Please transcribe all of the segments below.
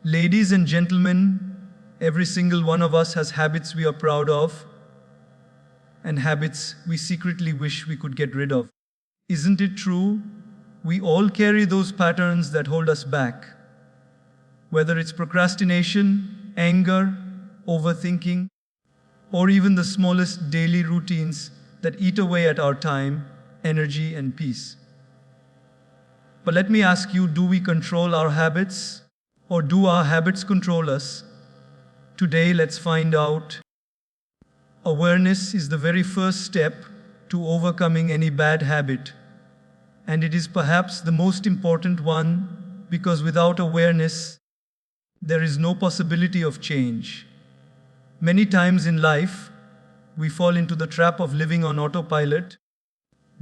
Ladies and gentlemen, every single one of us has habits we are proud of and habits we secretly wish we could get rid of. Isn't it true? We all carry those patterns that hold us back. Whether it's procrastination, anger, overthinking, or even the smallest daily routines that eat away at our time, energy, and peace. But let me ask you, do we control our habits? Or do our habits control us? Today, let's find out. Awareness is the very first step to overcoming any bad habit. And it is perhaps the most important one because without awareness, there is no possibility of change. Many times in life, we fall into the trap of living on autopilot,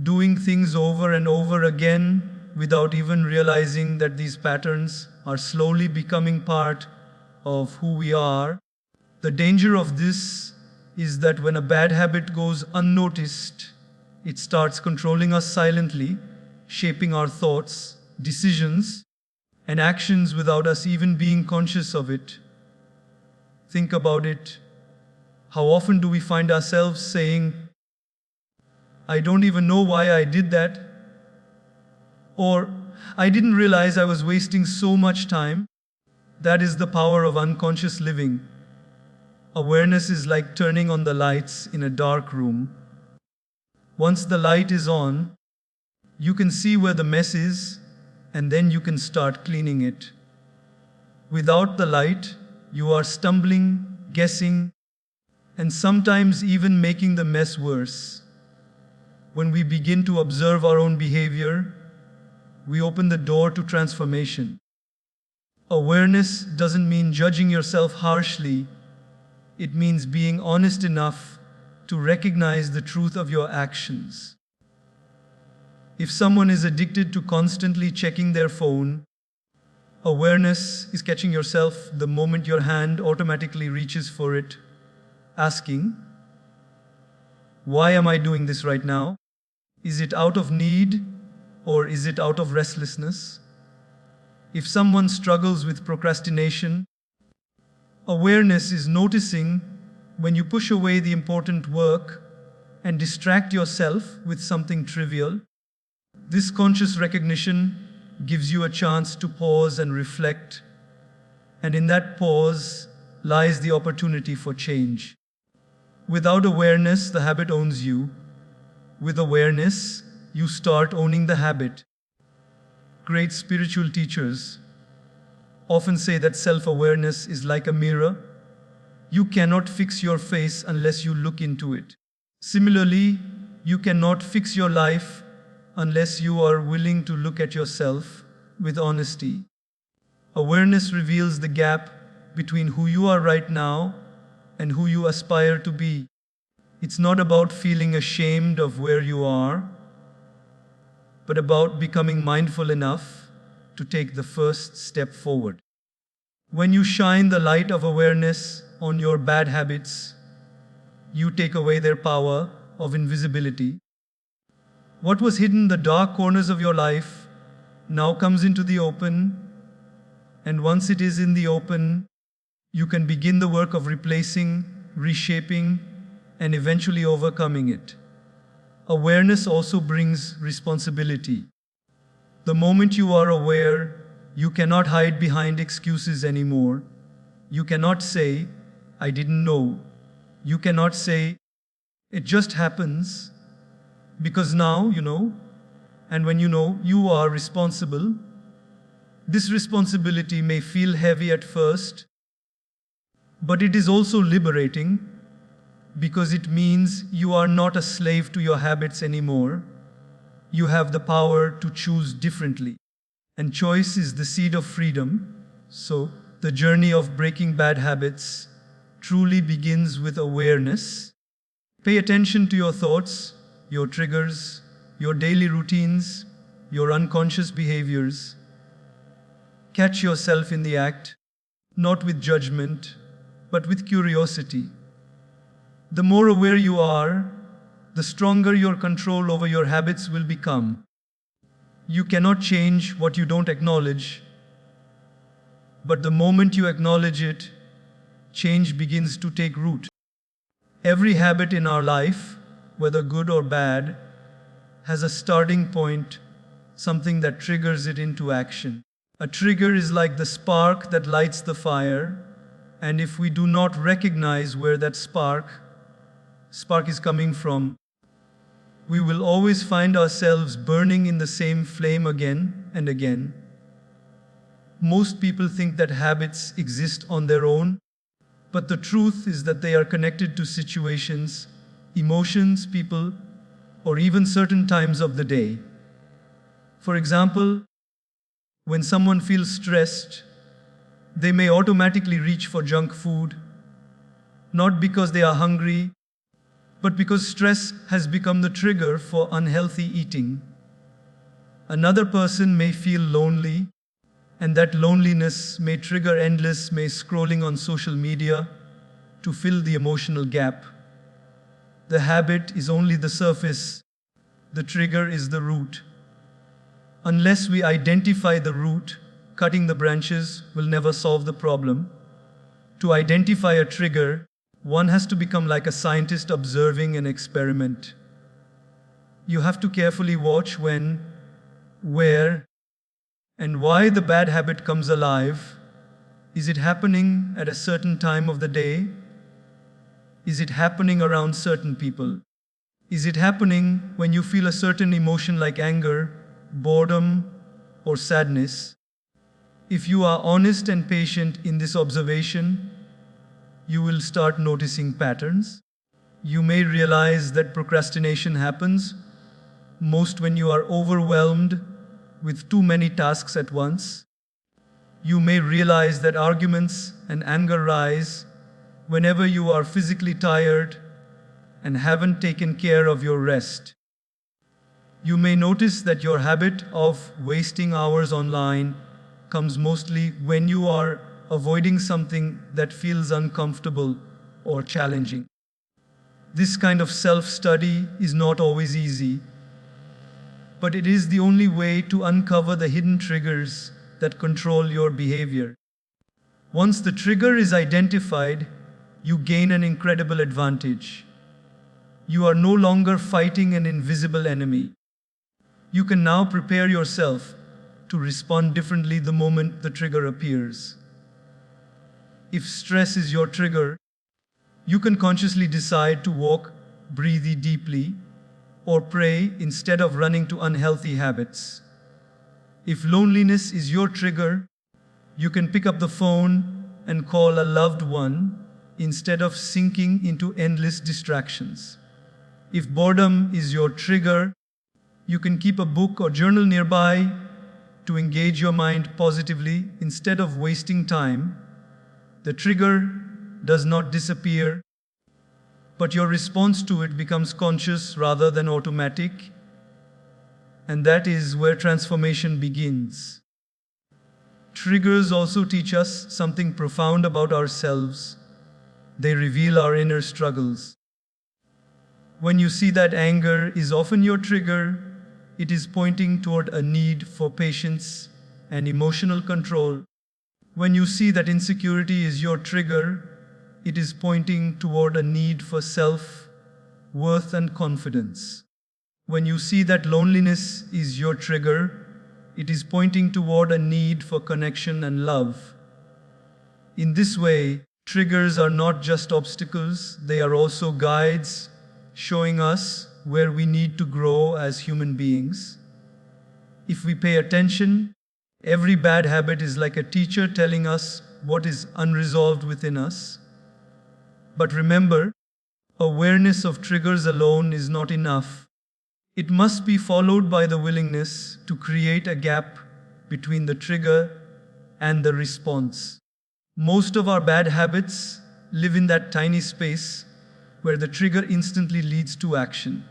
doing things over and over again without even realizing that these patterns are slowly becoming part of who we are. The danger of this is that when a bad habit goes unnoticed, it starts controlling us silently, shaping our thoughts, decisions, and actions without us even being conscious of it. Think about it. How often do we find ourselves saying, "I don't even know why I did that," or "I didn't realize I was wasting so much time"? That is the power of unconscious living. Awareness is like turning on the lights in a dark room. Once the light is on, you can see where the mess is, and then you can start cleaning it. Without the light, you are stumbling, guessing, and sometimes even making the mess worse. When we begin to observe our own behavior, we open the door to transformation. Awareness doesn't mean judging yourself harshly. It means being honest enough to recognize the truth of your actions. If someone is addicted to constantly checking their phone, awareness is catching yourself the moment your hand automatically reaches for it, asking, "Why am I doing this right now? Is it out of need or is it out of restlessness?" If someone struggles with procrastination, awareness is noticing when you push away the important work and distract yourself with something trivial. This conscious recognition gives you a chance to pause and reflect, and in that pause lies the opportunity for change. Without awareness, the habit owns you. With awareness, you start owning the habit. Great spiritual teachers often say that self-awareness is like a mirror. You cannot fix your face unless you look into it. Similarly, you cannot fix your life unless you are willing to look at yourself with honesty. Awareness reveals the gap between who you are right now and who you aspire to be. It's not about feeling ashamed of where you are, but about becoming mindful enough to take the first step forward. When you shine the light of awareness on your bad habits, you take away their power of invisibility. What was hidden in the dark corners of your life now comes into the open, and once it is in the open, you can begin the work of replacing, reshaping, and eventually overcoming it. Awareness also brings responsibility. The moment you are aware, you cannot hide behind excuses anymore. You cannot say, "I didn't know." You cannot say, "It just happens," because now you know, and when you know, you are responsible. This responsibility may feel heavy at first, but it is also liberating because it means you are not a slave to your habits anymore. You have the power to choose differently. And choice is the seed of freedom. So, the journey of breaking bad habits truly begins with awareness. Pay attention to your thoughts, your triggers, your daily routines, your unconscious behaviors. Catch yourself in the act, not with judgment, but with curiosity. The more aware you are, the stronger your control over your habits will become. You cannot change what you don't acknowledge. But the moment you acknowledge it, change begins to take root. Every habit in our life, whether good or bad, has a starting point, something that triggers it into action. A trigger is like the spark that lights the fire, and if we do not recognize where that spark is coming from, we will always find ourselves burning in the same flame again and again. Most people think that habits exist on their own, but the truth is that they are connected to situations, emotions, people, or even certain times of the day. For example, when someone feels stressed, they may automatically reach for junk food, not because they are hungry, but because stress has become the trigger for unhealthy eating. Another person may feel lonely, and that loneliness may trigger endless scrolling on social media to fill the emotional gap. The habit is only the surface, the trigger is the root. Unless we identify the root, cutting the branches will never solve the problem. To identify a trigger, one has to become like a scientist observing an experiment. You have to carefully watch when, where, and why the bad habit comes alive. Is it happening at a certain time of the day? Is it happening around certain people? Is it happening when you feel a certain emotion like anger, boredom, or sadness? If you are honest and patient in this observation, you will start noticing patterns. You may realize that procrastination happens most when you are overwhelmed with too many tasks at once. You may realize that arguments and anger rise whenever you are physically tired and haven't taken care of your rest. You may notice that your habit of wasting hours online comes mostly when you are avoiding something that feels uncomfortable or challenging. This kind of self-study is not always easy, but it is the only way to uncover the hidden triggers that control your behavior. Once the trigger is identified, you gain an incredible advantage. You are no longer fighting an invisible enemy. You can now prepare yourself to respond differently the moment the trigger appears. If stress is your trigger, you can consciously decide to walk, breathe deeply, or pray instead of running to unhealthy habits. If loneliness is your trigger, you can pick up the phone and call a loved one instead of sinking into endless distractions. If boredom is your trigger, you can keep a book or journal nearby to engage your mind positively instead of wasting time. The trigger does not disappear, but your response to it becomes conscious rather than automatic, and that is where transformation begins. Triggers also teach us something profound about ourselves. They reveal our inner struggles. When you see that anger is often your trigger, it is pointing toward a need for patience and emotional control. When you see that insecurity is your trigger, it is pointing toward a need for self-worth and confidence. When you see that loneliness is your trigger, it is pointing toward a need for connection and love. In this way, triggers are not just obstacles, they are also guides, showing us where we need to grow as human beings. If we pay attention, every bad habit is like a teacher telling us what is unresolved within us. But remember, awareness of triggers alone is not enough. It must be followed by the willingness to create a gap between the trigger and the response. Most of our bad habits live in that tiny space where the trigger instantly leads to action.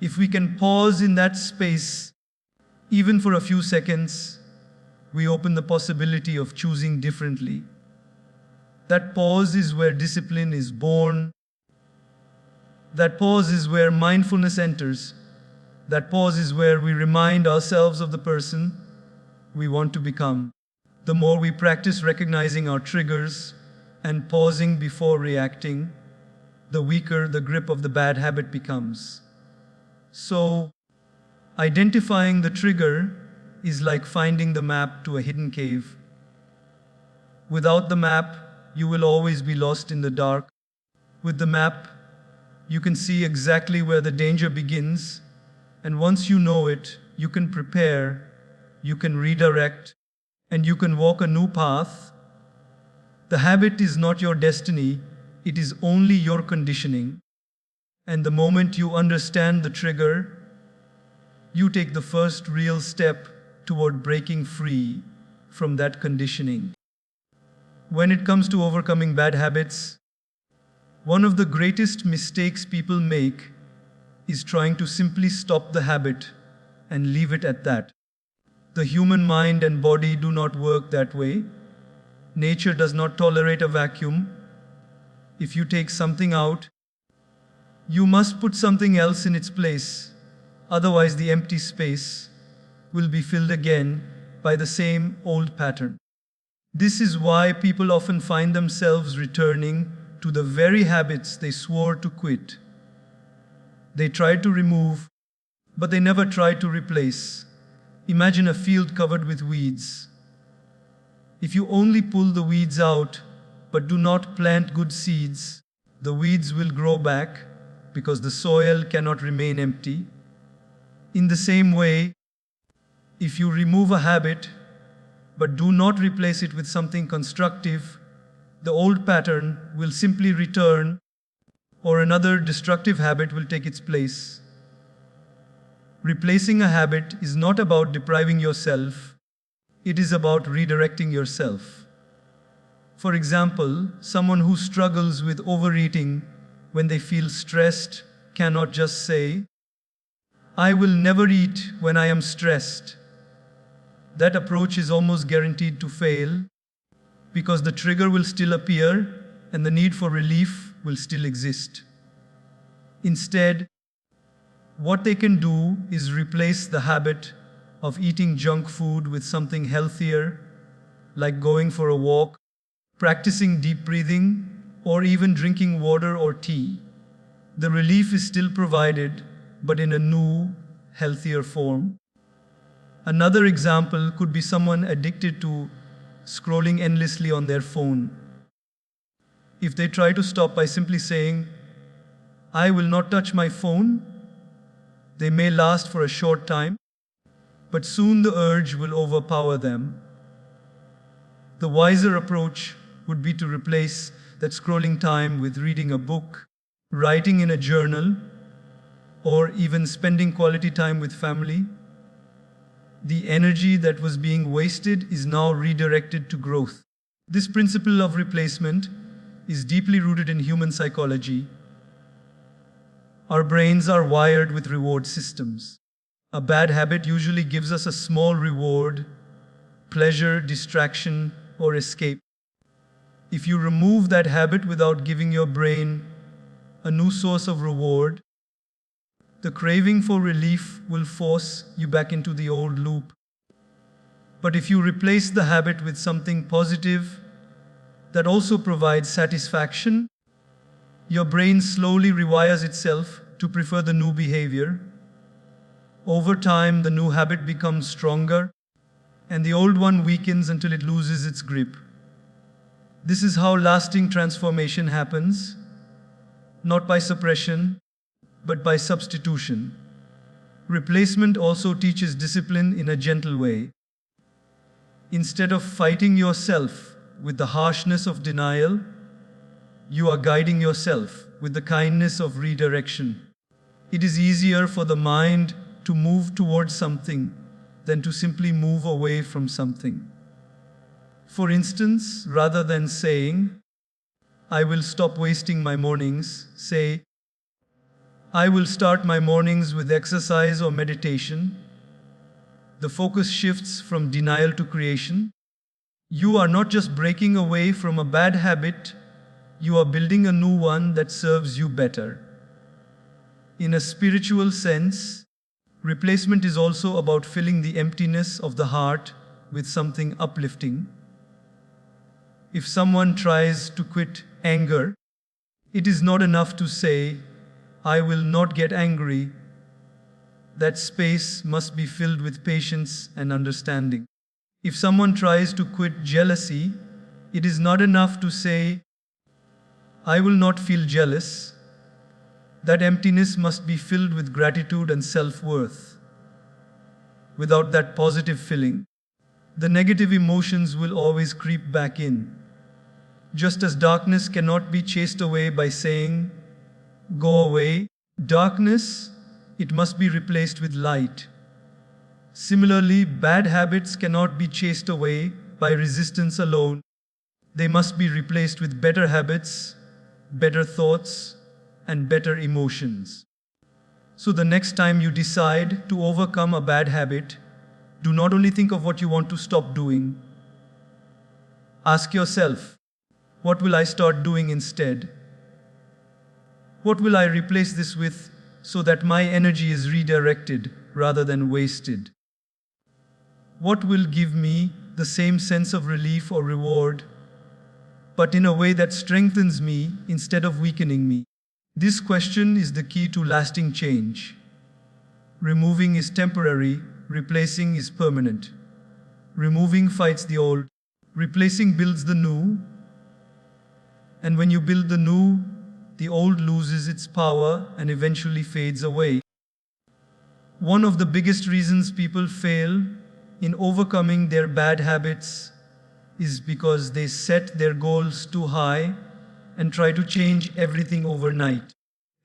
If we can pause in that space, even for a few seconds, we open the possibility of choosing differently. That pause is where discipline is born. That pause is where mindfulness enters. That pause is where we remind ourselves of the person we want to become. The more we practice recognizing our triggers and pausing before reacting, the weaker the grip of the bad habit becomes. So, identifying the trigger is like finding the map to a hidden cave. Without the map, you will always be lost in the dark. With the map, you can see exactly where the danger begins, and once you know it, you can prepare, you can redirect, and you can walk a new path. The habit is not your destiny, it is only your conditioning. And the moment you understand the trigger, you take the first real step toward breaking free from that conditioning. When it comes to overcoming bad habits, one of the greatest mistakes people make is trying to simply stop the habit and leave it at that. The human mind and body do not work that way. Nature does not tolerate a vacuum. If you take something out, you must put something else in its place. Otherwise, the empty space will be filled again by the same old pattern. This is why people often find themselves returning to the very habits they swore to quit. They tried to remove, but they never tried to replace. Imagine a field covered with weeds. If you only pull the weeds out, but do not plant good seeds, the weeds will grow back because the soil cannot remain empty. In the same way, if you remove a habit, but do not replace it with something constructive, the old pattern will simply return, or another destructive habit will take its place. Replacing a habit is not about depriving yourself, it is about redirecting yourself. For example, someone who struggles with overeating when they feel stressed cannot just say, "I will never eat when I am stressed." That approach is almost guaranteed to fail because the trigger will still appear and the need for relief will still exist. Instead, what they can do is replace the habit of eating junk food with something healthier, like going for a walk, practicing deep breathing, or even drinking water or tea. The relief is still provided, but in a new, healthier form. Another example could be someone addicted to scrolling endlessly on their phone. If they try to stop by simply saying, "I will not touch my phone," they may last for a short time, but soon the urge will overpower them. The wiser approach would be to replace that scrolling time with reading a book, writing in a journal, or even spending quality time with family. The energy that was being wasted is now redirected to growth. This principle of replacement is deeply rooted in human psychology. Our brains are wired with reward systems. A bad habit usually gives us a small reward, pleasure, distraction, or escape. If you remove that habit without giving your brain a new source of reward, the craving for relief will force you back into the old loop. But if you replace the habit with something positive that also provides satisfaction, your brain slowly rewires itself to prefer the new behavior. Over time, the new habit becomes stronger, and the old one weakens until it loses its grip. This is how lasting transformation happens, not by suppression, but by substitution. Replacement also teaches discipline in a gentle way. Instead of fighting yourself with the harshness of denial, you are guiding yourself with the kindness of redirection. It is easier for the mind to move towards something than to simply move away from something. For instance, rather than saying, "I will stop wasting my mornings," say, "I will start my mornings with exercise or meditation." The focus shifts from denial to creation. You are not just breaking away from a bad habit, you are building a new one that serves you better. In a spiritual sense, replacement is also about filling the emptiness of the heart with something uplifting. If someone tries to quit anger, it is not enough to say, "I will not get angry." That space must be filled with patience and understanding. If someone tries to quit jealousy, it is not enough to say, "I will not feel jealous." That emptiness must be filled with gratitude and self-worth. Without that positive filling, the negative emotions will always creep back in. Just as darkness cannot be chased away by saying, "Go away, darkness," it must be replaced with light. Similarly, bad habits cannot be chased away by resistance alone. They must be replaced with better habits, better thoughts, and better emotions. So the next time you decide to overcome a bad habit, do not only think of what you want to stop doing. Ask yourself, what will I start doing instead? What will I replace this with so that my energy is redirected rather than wasted? What will give me the same sense of relief or reward, but in a way that strengthens me instead of weakening me? This question is the key to lasting change. Removing is temporary, replacing is permanent. Removing fights the old, replacing builds the new. And when you build the new, the old loses its power and eventually fades away. One of the biggest reasons people fail in overcoming their bad habits is because they set their goals too high and try to change everything overnight.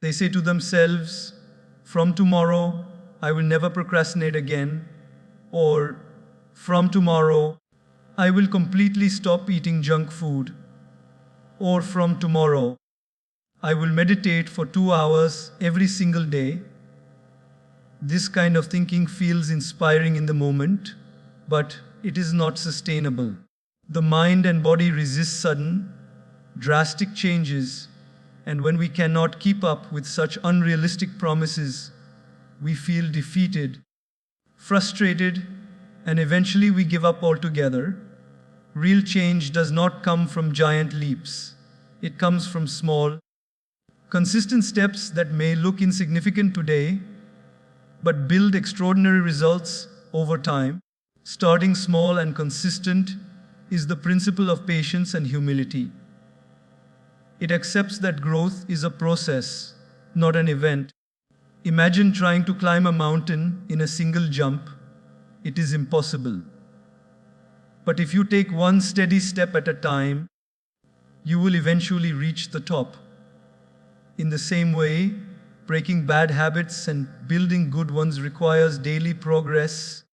They say to themselves, "From tomorrow, I will never procrastinate again," or "From tomorrow, I will completely stop eating junk food," or "From tomorrow, I will meditate for 2 hours every single day." This kind of thinking feels inspiring in the moment, but it is not sustainable. The mind and body resist sudden, drastic changes, and when we cannot keep up with such unrealistic promises, we feel defeated, frustrated, and eventually we give up altogether. Real change does not come from giant leaps. It comes from small, consistent steps that may look insignificant today, but build extraordinary results over time. Starting small and consistent is the principle of patience and humility. It accepts that growth is a process, not an event. Imagine trying to climb a mountain in a single jump. It is impossible. But if you take one steady step at a time, you will eventually reach the top. In the same way, breaking bad habits and building good ones requires daily progress,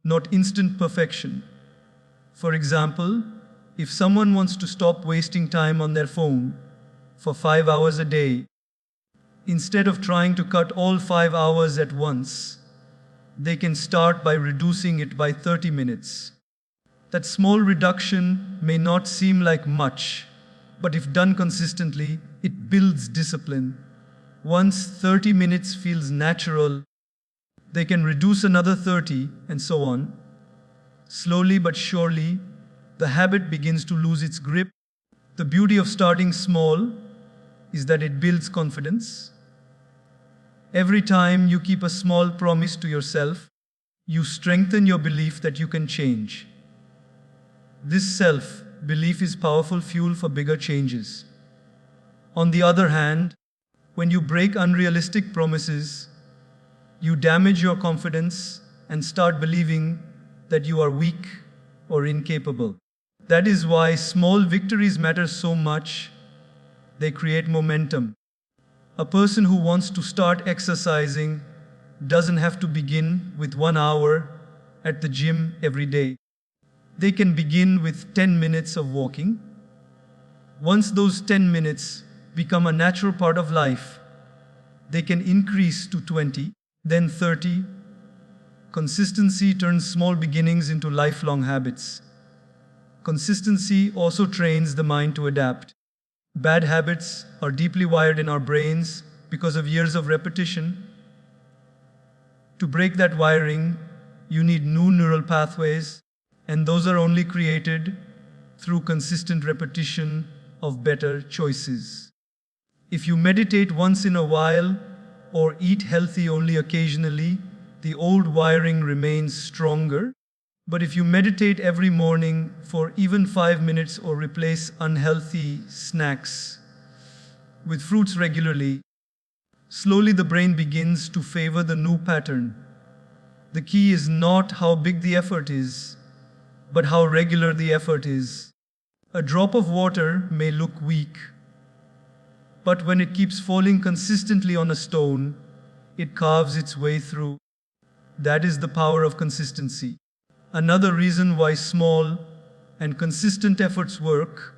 not instant perfection. For example, if someone wants to stop wasting time on their phone for 5 hours a day, instead of trying to cut all 5 hours at once, they can start by reducing it by 30 minutes. That small reduction may not seem like much, but if done consistently, it builds discipline. Once 30 minutes feels natural, they can reduce another 30, and so on. Slowly but surely, the habit begins to lose its grip. The beauty of starting small is that it builds confidence. Every time you keep a small promise to yourself, you strengthen your belief that you can change. This self-belief is powerful fuel for bigger changes. On the other hand, when you break unrealistic promises, you damage your confidence and start believing that you are weak or incapable. That is why small victories matter so much. They create momentum. A person who wants to start exercising doesn't have to begin with 1 hour at the gym every day. They can begin with 10 minutes of walking. Once those 10 minutes become a natural part of life, they can increase to 20, then 30. Consistency turns small beginnings into lifelong habits. Consistency also trains the mind to adapt. Bad habits are deeply wired in our brains because of years of repetition. To break that wiring, you need new neural pathways. And those are only created through consistent repetition of better choices. If you meditate once in a while or eat healthy only occasionally, the old wiring remains stronger. But if you meditate every morning for even 5 minutes or replace unhealthy snacks with fruits regularly, slowly the brain begins to favor the new pattern. The key is not how big the effort is, but how regular the effort is. A drop of water may look weak, but when it keeps falling consistently on a stone, it carves its way through. That is the power of consistency. Another reason why small and consistent efforts work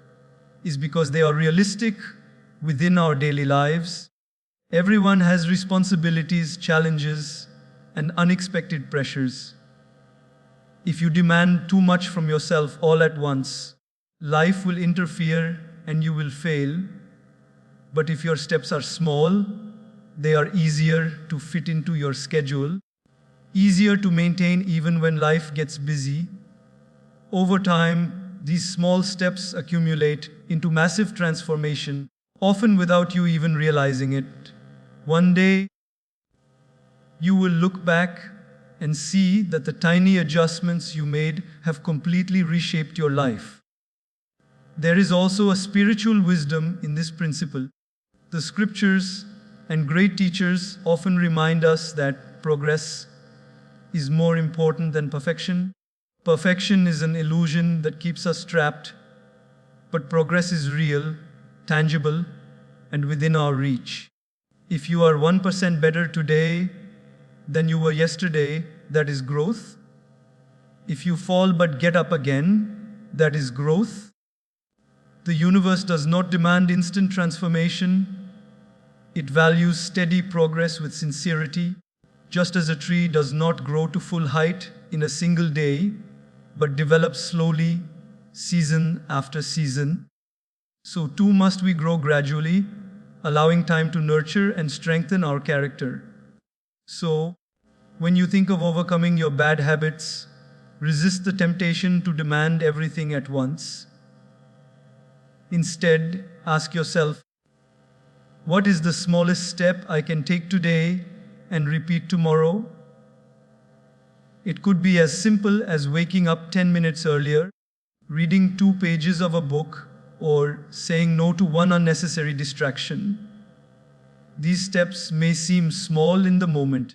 is because they are realistic within our daily lives. Everyone has responsibilities, challenges, and unexpected pressures. If you demand too much from yourself all at once, life will interfere and you will fail. But if your steps are small, they are easier to fit into your schedule, easier to maintain even when life gets busy. Over time, these small steps accumulate into massive transformation, often without you even realizing it. One day, you will look back and see that the tiny adjustments you made have completely reshaped your life. There is also a spiritual wisdom in this principle. The scriptures and great teachers often remind us that progress is more important than perfection. Perfection is an illusion that keeps us trapped, but progress is real, tangible, and within our reach. If you are 1% better today than you were yesterday, that is growth. If you fall but get up again, that is growth. The universe does not demand instant transformation. It values steady progress with sincerity, just as a tree does not grow to full height in a single day, but develops slowly, season after season. So too must we grow gradually, allowing time to nurture and strengthen our character. So, when you think of overcoming your bad habits, resist the temptation to demand everything at once. Instead, ask yourself, what is the smallest step I can take today and repeat tomorrow? It could be as simple as waking up 10 minutes earlier, reading 2 pages of a book, or saying no to one unnecessary distraction. These steps may seem small in the moment,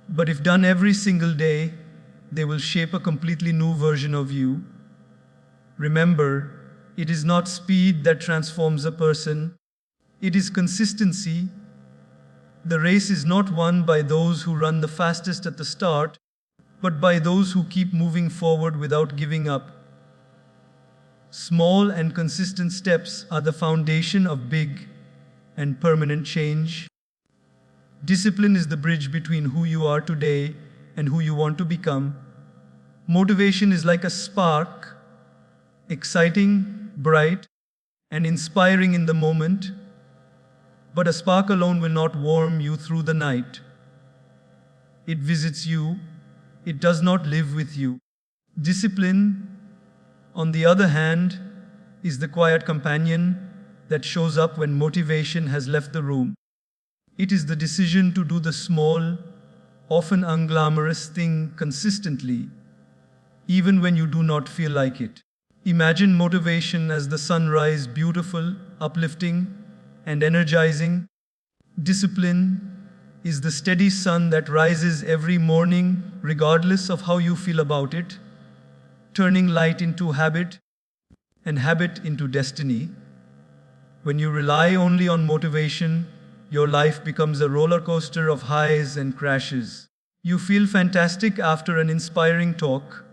but if done every single day, they will shape a completely new version of you. Remember, it is not speed that transforms a person, it is consistency. The race is not won by those who run the fastest at the start, but by those who keep moving forward without giving up. Small and consistent steps are the foundation of big and permanent change. Discipline is the bridge between who you are today and who you want to become. Motivation is like a spark, exciting, bright, and inspiring in the moment. But a spark alone will not warm you through the night. It visits you, it does not live with you. Discipline, on the other hand, is the quiet companion that shows up when motivation has left the room. It is the decision to do the small, often unglamorous thing consistently, even when you do not feel like it. Imagine motivation as the sunrise, beautiful, uplifting, and energizing. Discipline is the steady sun that rises every morning, regardless of how you feel about it, turning light into habit and habit into destiny. When you rely only on motivation, your life becomes a roller coaster of highs and crashes. You feel fantastic after an inspiring talk,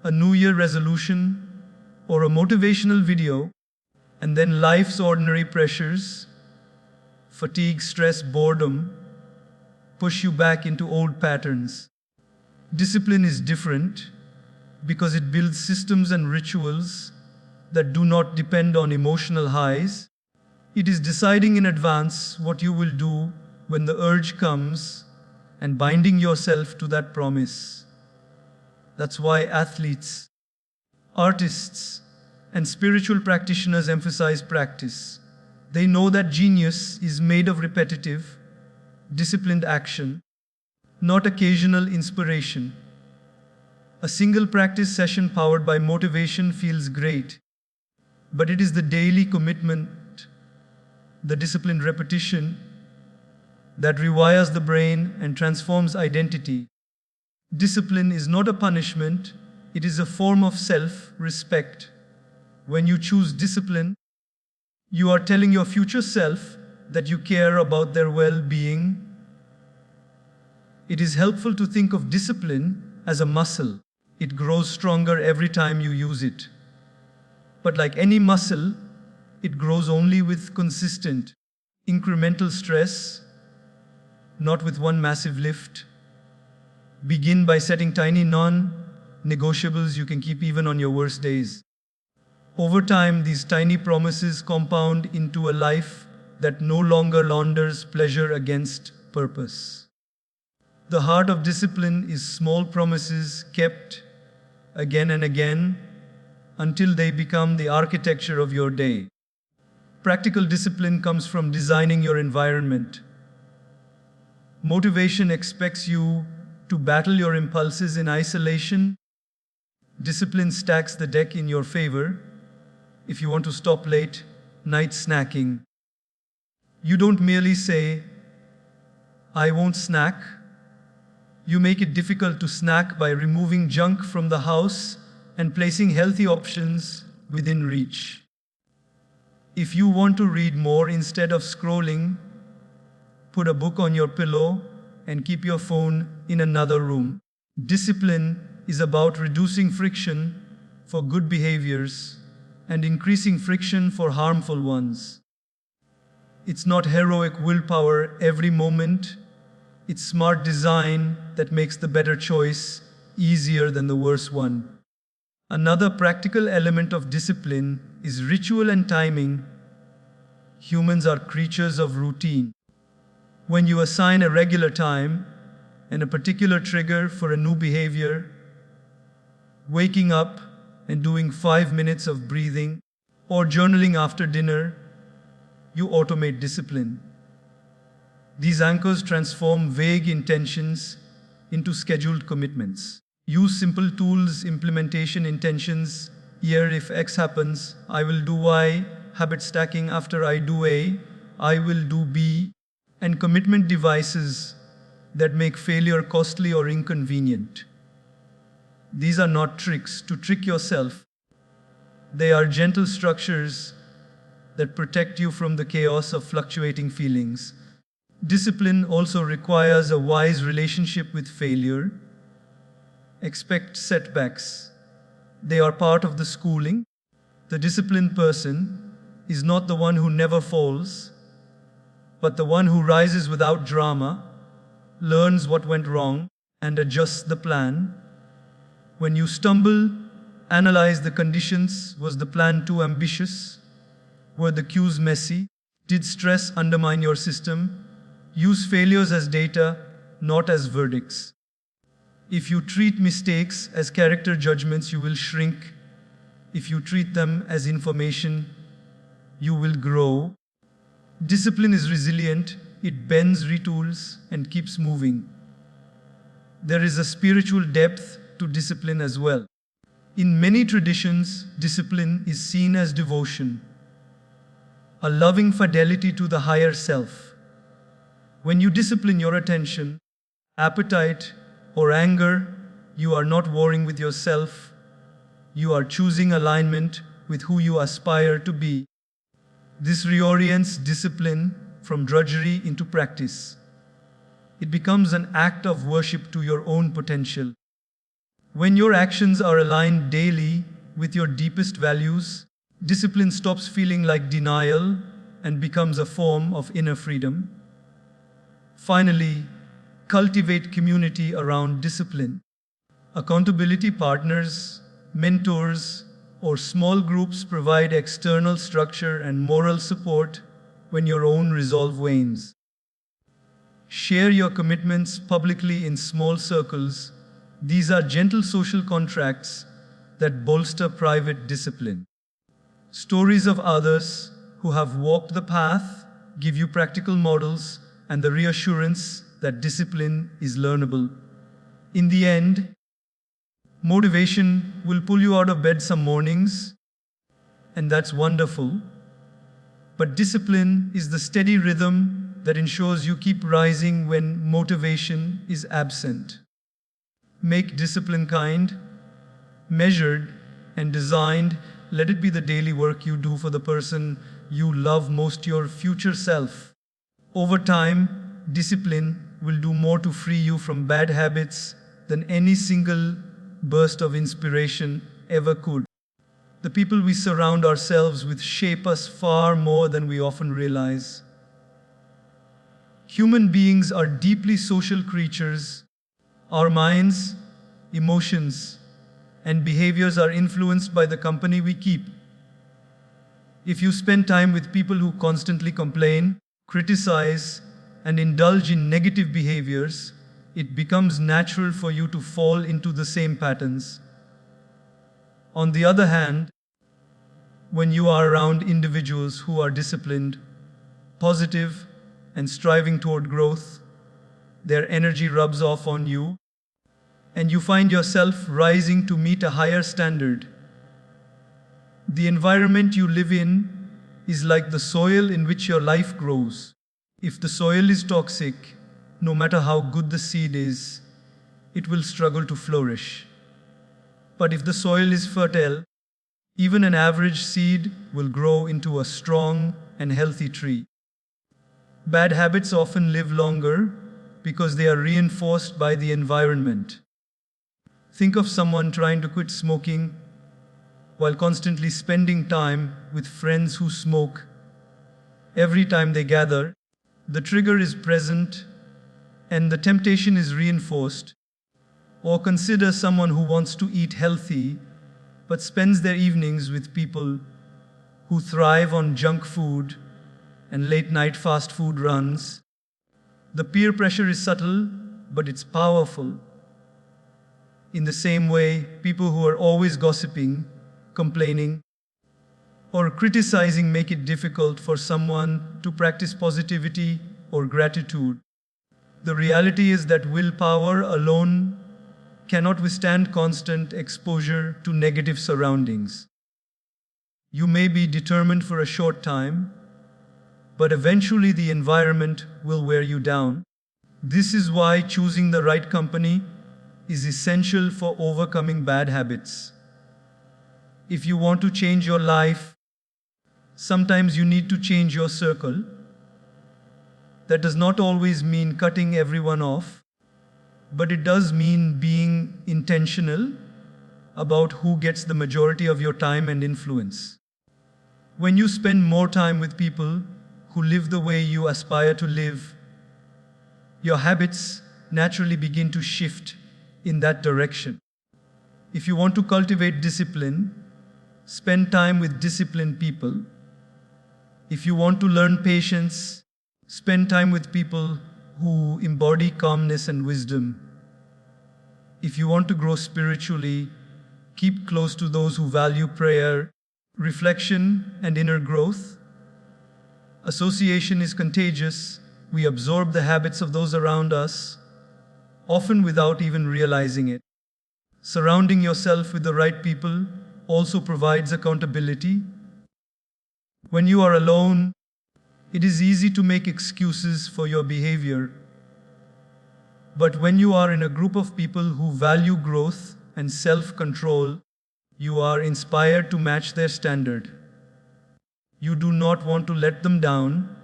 a New Year resolution, or a motivational video, and then life's ordinary pressures, fatigue, stress, boredom, push you back into old patterns. Discipline is different because it builds systems and rituals that do not depend on emotional highs. It is deciding in advance what you will do when the urge comes and binding yourself to that promise. That's why athletes, artists, and spiritual practitioners emphasize practice. They know that genius is made of repetitive, disciplined action, not occasional inspiration. A single practice session powered by motivation feels great, but it is the daily commitment, the disciplined repetition, that rewires the brain and transforms identity. Discipline is not a punishment, it is a form of self-respect. When you choose discipline, you are telling your future self that you care about their well-being. It is helpful to think of discipline as a muscle. It grows stronger every time you use it. But like any muscle, it grows only with consistent, incremental stress, not with one massive lift. Begin by setting tiny non-negotiables you can keep even on your worst days. Over time, these tiny promises compound into a life that no longer launders pleasure against purpose. The heart of discipline is small promises kept again and again until they become the architecture of your day. Practical discipline comes from designing your environment. Motivation expects you to battle your impulses in isolation. Discipline stacks the deck in your favor. If you want to stop late night snacking, you don't merely say, "I won't snack." You make it difficult to snack by removing junk from the house and placing healthy options within reach. If you want to read more instead of scrolling, put a book on your pillow and keep your phone in another room. Discipline is about reducing friction for good behaviors and increasing friction for harmful ones. It's not heroic willpower every moment. It's smart design that makes the better choice easier than the worse one. Another practical element of discipline is ritual and timing. Humans are creatures of routine. When you assign a regular time and a particular trigger for a new behavior, waking up and doing 5 minutes of breathing or journaling after dinner, you automate discipline. These anchors transform vague intentions into scheduled commitments. Use simple tools, implementation intentions. Here, if X happens, I will do Y. Habit stacking: after I do A, I will do B. And commitment devices that make failure costly or inconvenient. These are not tricks to trick yourself. They are gentle structures that protect you from the chaos of fluctuating feelings. Discipline also requires a wise relationship with failure. Expect setbacks. They are part of the schooling. The disciplined person is not the one who never falls, but the one who rises without drama, learns what went wrong, and adjusts the plan. When you stumble, analyze the conditions. Was the plan too ambitious? Were the cues messy? Did stress undermine your system? Use failures as data, not as verdicts. If you treat mistakes as character judgments, you will shrink. If you treat them as information, you will grow. Discipline is resilient. It bends, retools, and keeps moving. There is a spiritual depth to discipline as well. In many traditions, discipline is seen as devotion, a loving fidelity to the higher self. When you discipline your attention, appetite, or anger, you are not warring with yourself. You are choosing alignment with who you aspire to be. This reorients discipline from drudgery into practice. It becomes an act of worship to your own potential. When your actions are aligned daily with your deepest values, discipline stops feeling like denial and becomes a form of inner freedom. Finally, cultivate community around discipline. Accountability partners, mentors, or small groups provide external structure and moral support when your own resolve wanes. Share your commitments publicly in small circles. These are gentle social contracts that bolster private discipline. Stories of others who have walked the path give you practical models and the reassurance that discipline is learnable. In the end, motivation will pull you out of bed some mornings, and that's wonderful. But discipline is the steady rhythm that ensures you keep rising when motivation is absent. Make discipline kind, measured, and designed. Let it be the daily work you do for the person you love most, your future self. Over time, discipline will do more to free you from bad habits than any single burst of inspiration ever could. The people we surround ourselves with shape us far more than we often realize. Human beings are deeply social creatures. Our minds, emotions, and behaviors are influenced by the company we keep. If you spend time with people who constantly complain, criticize, and indulge in negative behaviors, it becomes natural for you to fall into the same patterns. On the other hand, when you are around individuals who are disciplined, positive, and striving toward growth, their energy rubs off on you, and you find yourself rising to meet a higher standard. The environment you live in is like the soil in which your life grows. If the soil is toxic, no matter how good the seed is, it will struggle to flourish. But if the soil is fertile, even an average seed will grow into a strong and healthy tree. Bad habits often live longer because they are reinforced by the environment. Think of someone trying to quit smoking while constantly spending time with friends who smoke. Every time they gather, the trigger is present and the temptation is reinforced. Or consider someone who wants to eat healthy but spends their evenings with people who thrive on junk food and late-night fast food runs. The peer pressure is subtle, but it's powerful. In the same way, people who are always gossiping, complaining, or criticizing make it difficult for someone to practice positivity or gratitude. The reality is that willpower alone cannot withstand constant exposure to negative surroundings. You may be determined for a short time, but eventually the environment will wear you down. This is why choosing the right company is essential for overcoming bad habits. If you want to change your life, sometimes you need to change your circle. That does not always mean cutting everyone off, but it does mean being intentional about who gets the majority of your time and influence. When you spend more time with people who live the way you aspire to live, your habits naturally begin to shift in that direction. If you want to cultivate discipline, spend time with disciplined people. If you want to learn patience, spend time with people who embody calmness and wisdom. If you want to grow spiritually, keep close to those who value prayer, reflection, and inner growth. Association is contagious. We absorb the habits of those around us, often without even realizing it. Surrounding yourself with the right people also provides accountability. When you are alone, it is easy to make excuses for your behavior. But when you are in a group of people who value growth and self-control, you are inspired to match their standard. You do not want to let them down,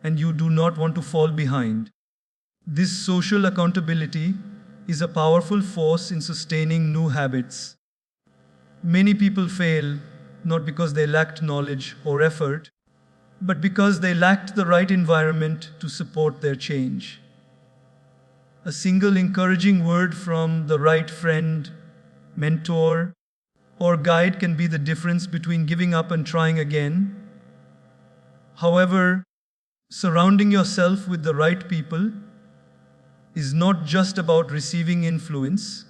and you do not want to fall behind. This social accountability is a powerful force in sustaining new habits. Many people fail not because they lacked knowledge or effort, but because they lacked the right environment to support their change. A single encouraging word from the right friend, mentor, or guide can be the difference between giving up and trying again. However, surrounding yourself with the right people is not just about receiving influence,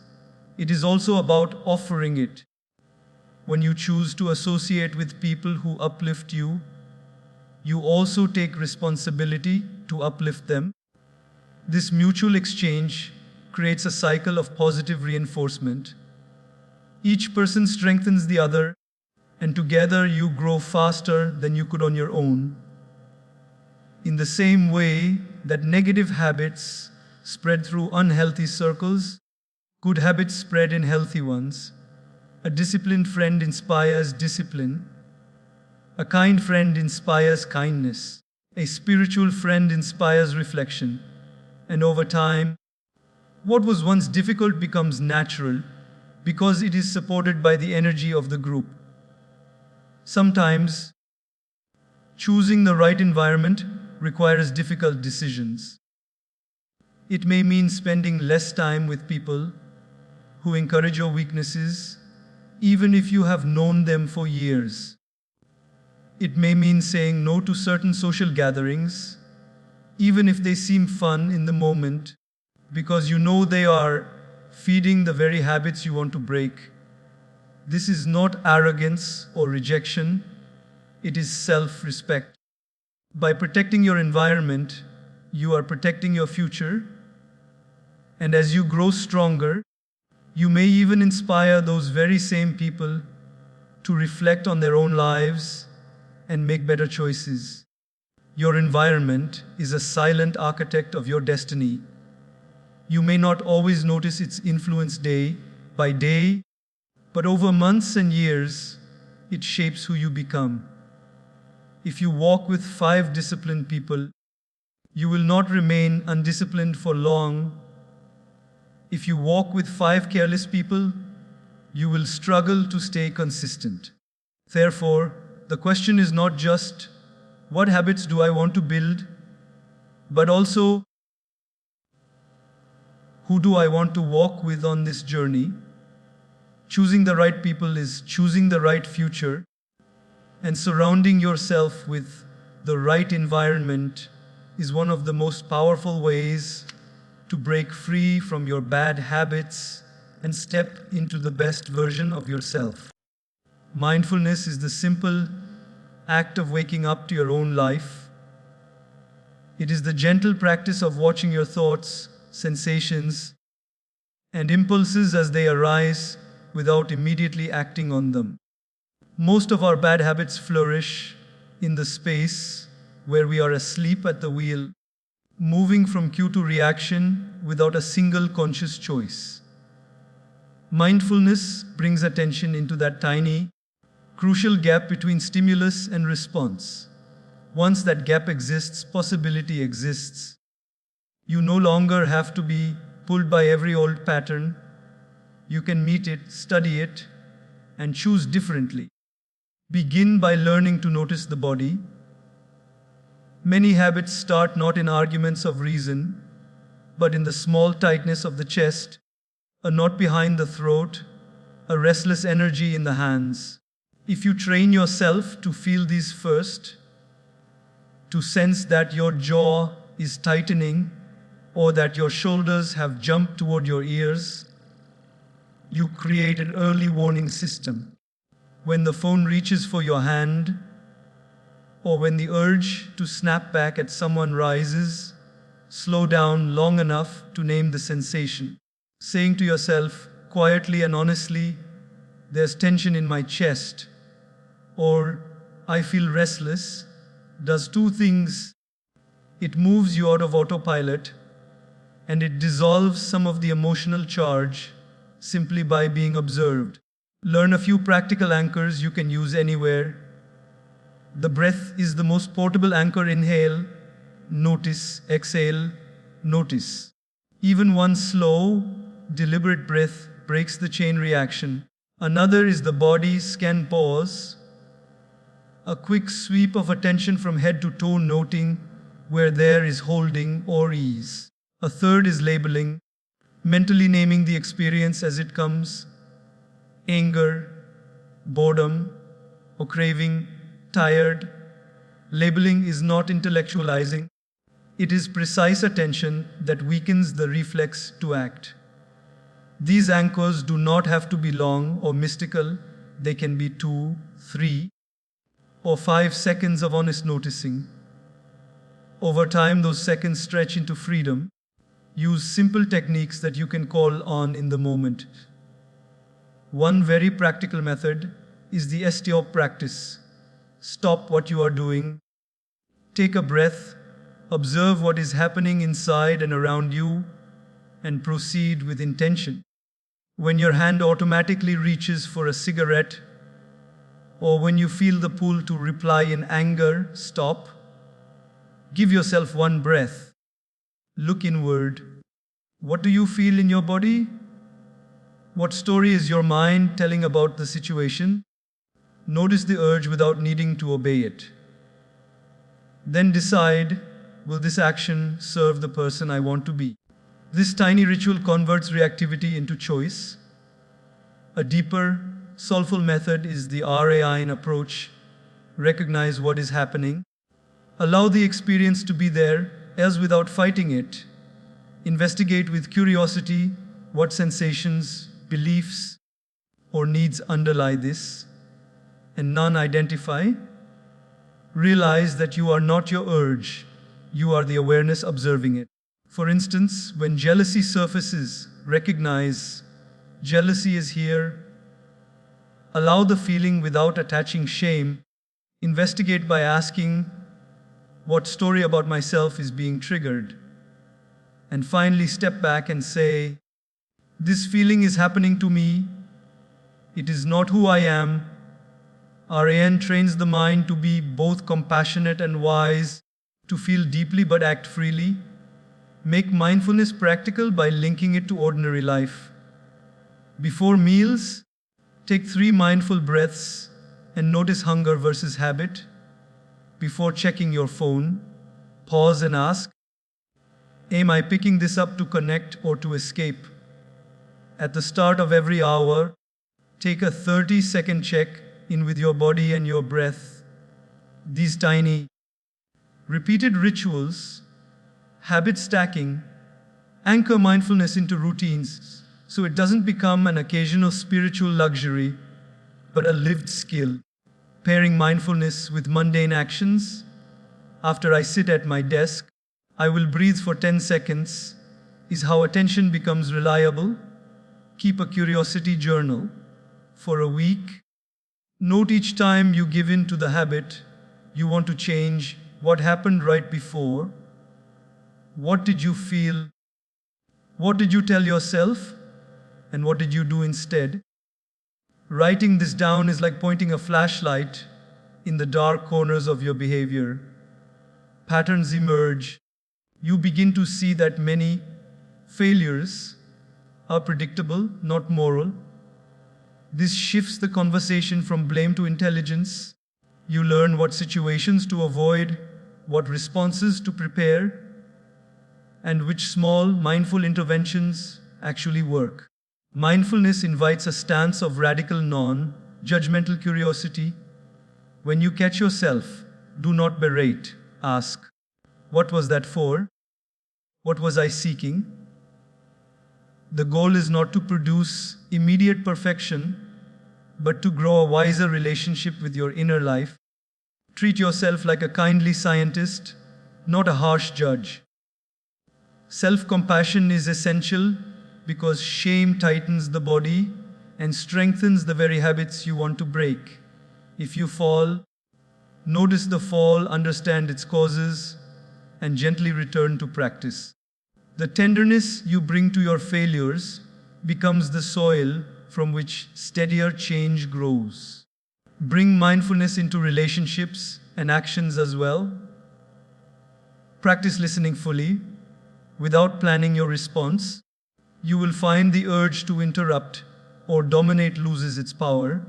it is also about offering it. When you choose to associate with people who uplift you, you also take responsibility to uplift them. This mutual exchange creates a cycle of positive reinforcement. Each person strengthens the other, and together you grow faster than you could on your own. In the same way that negative habits spread through unhealthy circles, good habits spread in healthy ones. A disciplined friend inspires discipline. A kind friend inspires kindness. A spiritual friend inspires reflection. And over time, what was once difficult becomes natural because it is supported by the energy of the group. Sometimes, choosing the right environment requires difficult decisions. It may mean spending less time with people who encourage your weaknesses, even if you have known them for years. It may mean saying no to certain social gatherings, even if they seem fun in the moment, because you know they are feeding the very habits you want to break. This is not arrogance or rejection, it is self-respect. By protecting your environment, you are protecting your future, and as you grow stronger, you may even inspire those very same people to reflect on their own lives and make better choices. Your environment is a silent architect of your destiny. You may not always notice its influence day by day, but over months and years, it shapes who you become. If you walk with 5 disciplined people, you will not remain undisciplined for long. If you walk with 5 careless people, you will struggle to stay consistent. Therefore, the question is not just, what habits do I want to build, but also, who do I want to walk with on this journey? Choosing the right people is choosing the right future, and surrounding yourself with the right environment is one of the most powerful ways to break free from your bad habits and step into the best version of yourself. Mindfulness is the simple act of waking up to your own life. It is the gentle practice of watching your thoughts, sensations, and impulses as they arise without immediately acting on them. Most of our bad habits flourish in the space where we are asleep at the wheel, moving from cue to reaction without a single conscious choice. Mindfulness brings attention into that tiny, crucial gap between stimulus and response. Once that gap exists, possibility exists. You no longer have to be pulled by every old pattern. You can meet it, study it, and choose differently. Begin by learning to notice the body. Many habits start not in arguments of reason, but in the small tightness of the chest, a knot behind the throat, a restless energy in the hands. If you train yourself to feel these first, to sense that your jaw is tightening or that your shoulders have jumped toward your ears, you create an early warning system. When the phone reaches for your hand, or when the urge to snap back at someone rises, slow down long enough to name the sensation. Saying to yourself, quietly and honestly, "There's tension in my chest," or "I feel restless," does 2 things. It moves you out of autopilot, and it dissolves some of the emotional charge simply by being observed. Learn a few practical anchors you can use anywhere. The breath is the most portable anchor. Inhale, notice, exhale, notice. Even one slow, deliberate breath breaks the chain reaction. Another is the body scan pause, a quick sweep of attention from head to toe, noting where there is holding or ease. A third is labeling, mentally naming the experience as it comes: anger, boredom, or craving, tired. Labeling is not intellectualizing, It is precise attention that weakens the reflex to act. These anchors do not have to be long or mystical. They can be 2, 3, or 5 seconds of honest noticing. Over time, those seconds stretch into freedom. Use simple techniques that you can call on in the moment. One very practical method is the STOP practice. Stop what you are doing. Take a breath. Observe what is happening inside and around you, and proceed with intention. When your hand automatically reaches for a cigarette, or when you feel the pull to reply in anger, stop. Give yourself one breath. Look inward. What do you feel in your body? What story is your mind telling about the situation? Notice the urge without needing to obey it. Then decide, will this action serve the person I want to be? This tiny ritual converts reactivity into choice. A deeper, soulful method is the RAIN approach. Recognize what is happening. Allow the experience to be there, as without fighting it. Investigate with curiosity what sensations, beliefs, or needs underlie this, and none identify. Realize that you are not your urge, you are the awareness observing it. For instance, when jealousy surfaces, recognize jealousy is here. Allow the feeling without attaching shame. Investigate by asking, what story about myself is being triggered? And finally, step back and say, this feeling is happening to me. It is not who I am. RAN trains the mind to be both compassionate and wise, to feel deeply but act freely. Make mindfulness practical by linking it to ordinary life. Before meals, take 3 mindful breaths and notice hunger versus habit. Before checking your phone, pause and ask, am I picking this up to connect or to escape? At the start of every hour, take a 30-second check in with your body and your breath. These tiny, repeated rituals, habit stacking, anchor mindfulness into routines so it doesn't become an occasional spiritual luxury, but a lived skill. Pairing mindfulness with mundane actions. After I sit at my desk, I will breathe for 10 seconds, is how attention becomes reliable. Keep a curiosity journal for a week. Note each time you give in to the habit you want to change, what happened right before. What did you feel? What did you tell yourself? And what did you do instead? Writing this down is like pointing a flashlight in the dark corners of your behavior. Patterns emerge. You begin to see that many failures are predictable, not moral. This shifts the conversation from blame to intelligence. You learn what situations to avoid, what responses to prepare, and which small, mindful interventions actually work. Mindfulness invites a stance of radical non-judgmental curiosity. When you catch yourself, do not berate. Ask, what was that for? What was I seeking? The goal is not to produce immediate perfection, but to grow a wiser relationship with your inner life. Treat yourself like a kindly scientist, not a harsh judge. Self-compassion is essential because shame tightens the body and strengthens the very habits you want to break. If you fall, notice the fall, understand its causes, and gently return to practice. The tenderness you bring to your failures becomes the soil from which steadier change grows. Bring mindfulness into relationships and actions as well. Practice listening fully, without planning your response. You will find the urge to interrupt or dominate loses its power.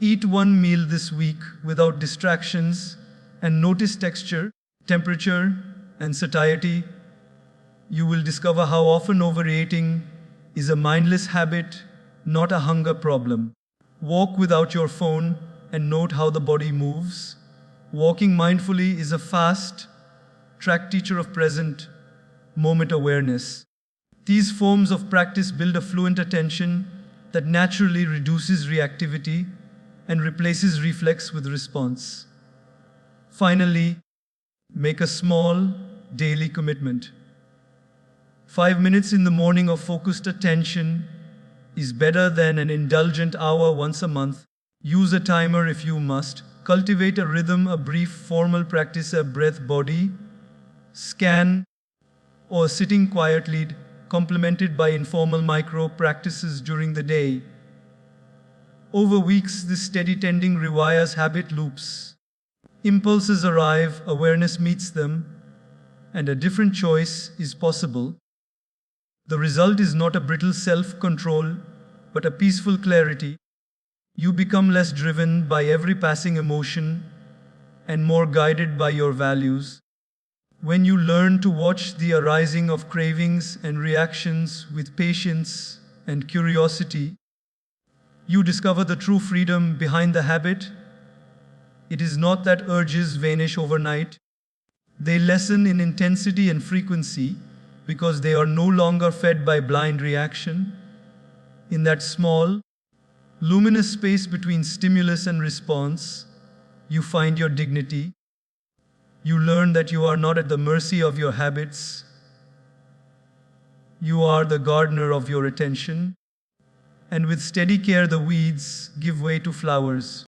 Eat one meal this week without distractions and notice texture, temperature, and satiety. You will discover how often overeating is a mindless habit, not a hunger problem. Walk without your phone and note how the body moves. Walking mindfully is a fast, track teacher of present moment awareness. These forms of practice build a fluent attention that naturally reduces reactivity and replaces reflex with response. Finally, make a small daily commitment. 5 minutes in the morning of focused attention is better than an indulgent hour once a month. Use a timer if you must. Cultivate a rhythm, a brief formal practice, a breath, body scan, or sitting quietly, complemented by informal micro practices during the day. Over weeks, this steady tending rewires habit loops. Impulses arrive, awareness meets them, and a different choice is possible. The result is not a brittle self-control, but a peaceful clarity. You become less driven by every passing emotion and more guided by your values. When you learn to watch the arising of cravings and reactions with patience and curiosity, you discover the true freedom behind the habit. It is not that urges vanish overnight. They lessen in intensity and frequency because they are no longer fed by blind reaction. In that small, luminous space between stimulus and response, you find your dignity. You learn that you are not at the mercy of your habits. You are the gardener of your attention. And with steady care, the weeds give way to flowers.